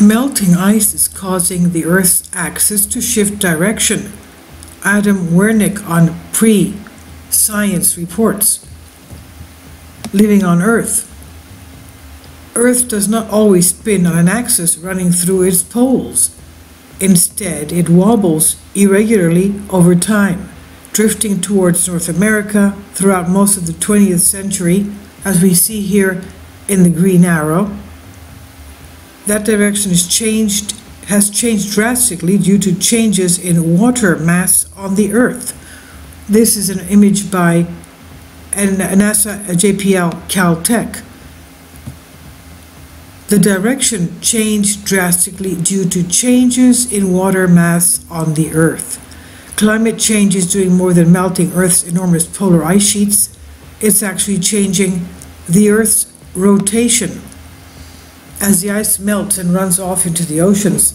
Melting ice is causing the Earth's axis to shift direction. Adam Wernick on Pre-Science reports. Living on Earth. Earth does not always spin on an axis running through its poles. Instead, it wobbles irregularly over time, drifting towards North America throughout most of the 20th century, as we see here in the green arrow. That direction has changed drastically due to changes in water mass on the Earth. This is an image by NASA JPL Caltech. The direction changed drastically due to changes in water mass on the Earth. Climate change is doing more than melting Earth's enormous polar ice sheets. It's actually changing the Earth's rotation. As the ice melts and runs off into the oceans,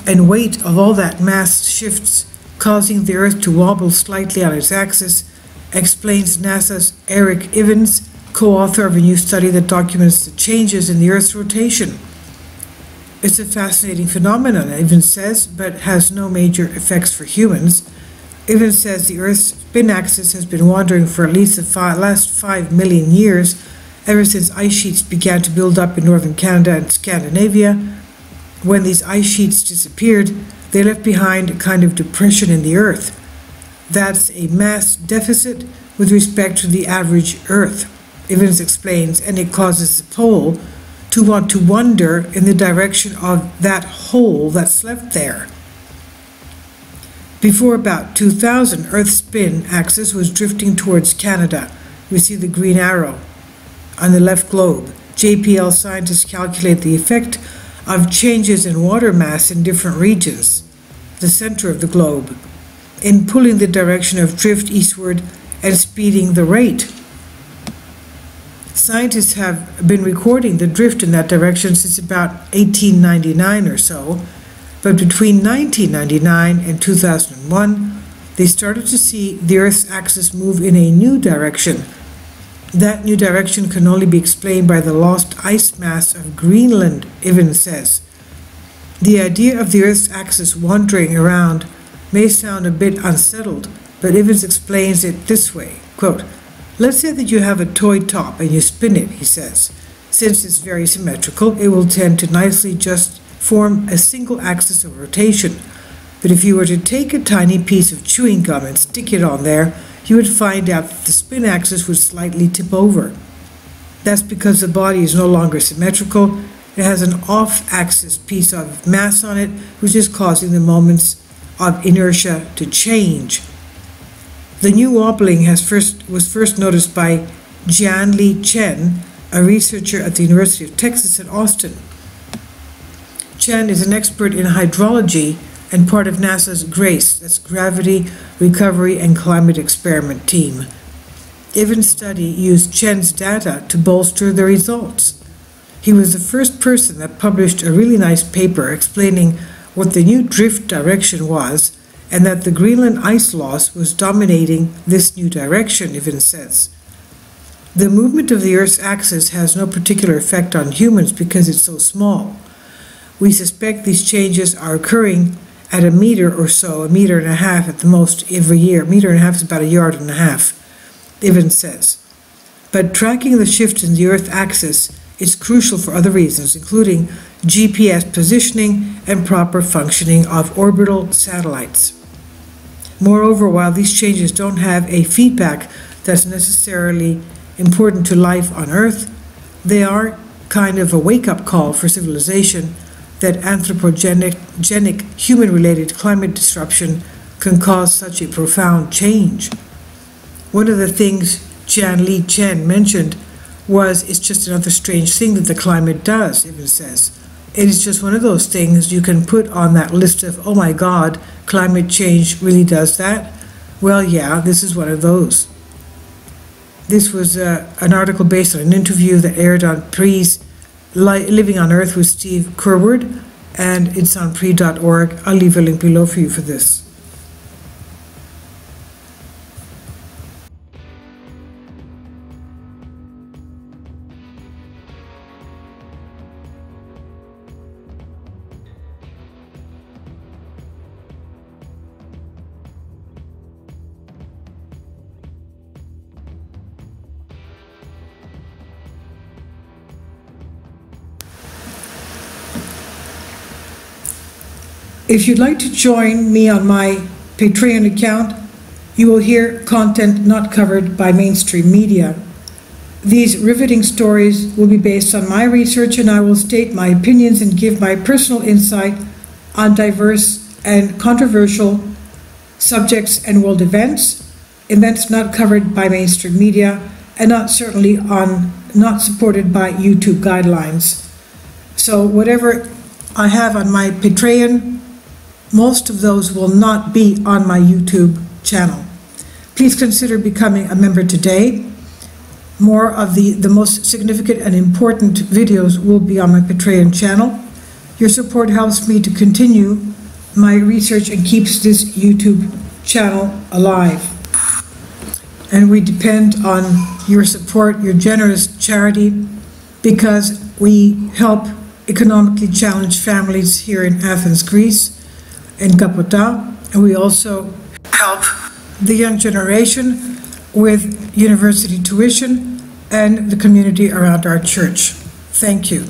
and weight of all that mass shifts, causing the Earth to wobble slightly on its axis, explains NASA's Eric Evans, co-author of a new study that documents the changes in the Earth's rotation. It's a fascinating phenomenon, Evans says, but has no major effects for humans. Evans says the Earth's spin axis has been wandering for at least the last 5 million years, ever since ice sheets began to build up in northern Canada and Scandinavia. When these ice sheets disappeared, they left behind a kind of depression in the Earth. That's a mass deficit with respect to the average Earth, Evans explains, and it causes the pole to want to wander in the direction of that hole that's left there. Before about 2000, Earth's spin axis was drifting towards Canada. We see the green arrow on the left globe. JPL scientists calculate the effect of changes in water mass in different regions, the center of the globe, in pulling the direction of drift eastward and speeding the rate. Scientists have been recording the drift in that direction since about 1899 or so, but between 1999 and 2001, they started to see the Earth's axis move in a new direction. That new direction can only be explained by the lost ice mass of Greenland, Evans says. The idea of the Earth's axis wandering around may sound a bit unsettled, but Evans explains it this way, quote, "Let's say that you have a toy top and you spin it," he says. "Since it's very symmetrical, it will tend to nicely just form a single axis of rotation. But if you were to take a tiny piece of chewing gum and stick it on there, you would find out that the spin axis would slightly tip over. That's because the body is no longer symmetrical. It has an off-axis piece of mass on it, which is causing the moments of inertia to change." The new wobbling was first noticed by Jianli Chen, a researcher at the University of Texas at Austin. Chen is an expert in hydrology and part of NASA's GRACE, that's Gravity, Recovery, and Climate Experiment team. Evans' study used Chen's data to bolster the results. He was the first person that published a really nice paper explaining what the new drift direction was, and that the Greenland ice loss was dominating this new direction, Evans says. The movement of the Earth's axis has no particular effect on humans because it's so small. We suspect these changes are occurring at a meter or so, a meter and a half at the most every year. A meter and a half is about a yard and a half, Evans says. But tracking the shift in the Earth axis is crucial for other reasons, including GPS positioning and proper functioning of orbital satellites. Moreover, while these changes don't have a feedback that's necessarily important to life on Earth, they are kind of a wake-up call for civilization that anthropogenic human-related climate disruption can cause such a profound change. One of the things Jianli Chen mentioned was, "It's just another strange thing that the climate does," Evans says. It is just one of those things you can put on that list of, oh my God, climate change really does that? Well, yeah, this is one of those. This was an article based on an interview that aired on Pre's Living on Earth with Steve Curwood, and it's on pre.org. I'll leave a link below for you for this. If you'd like to join me on my Patreon account, you will hear content not covered by mainstream media. These riveting stories will be based on my research, and I will state my opinions and give my personal insight on diverse and controversial subjects and world events not covered by mainstream media, and not supported by YouTube guidelines. So whatever I have on my Patreon, most of those will not be on my YouTube channel. Please consider becoming a member today. More of the most significant and important videos will be on my Patreon channel. Your support helps me to continue my research and keeps this YouTube channel alive. And we depend on your support, your generous charity, because we help economically challenged families here in Athens, Greece, in Kapota, and we also help the young generation with university tuition and the community around our church. Thank you.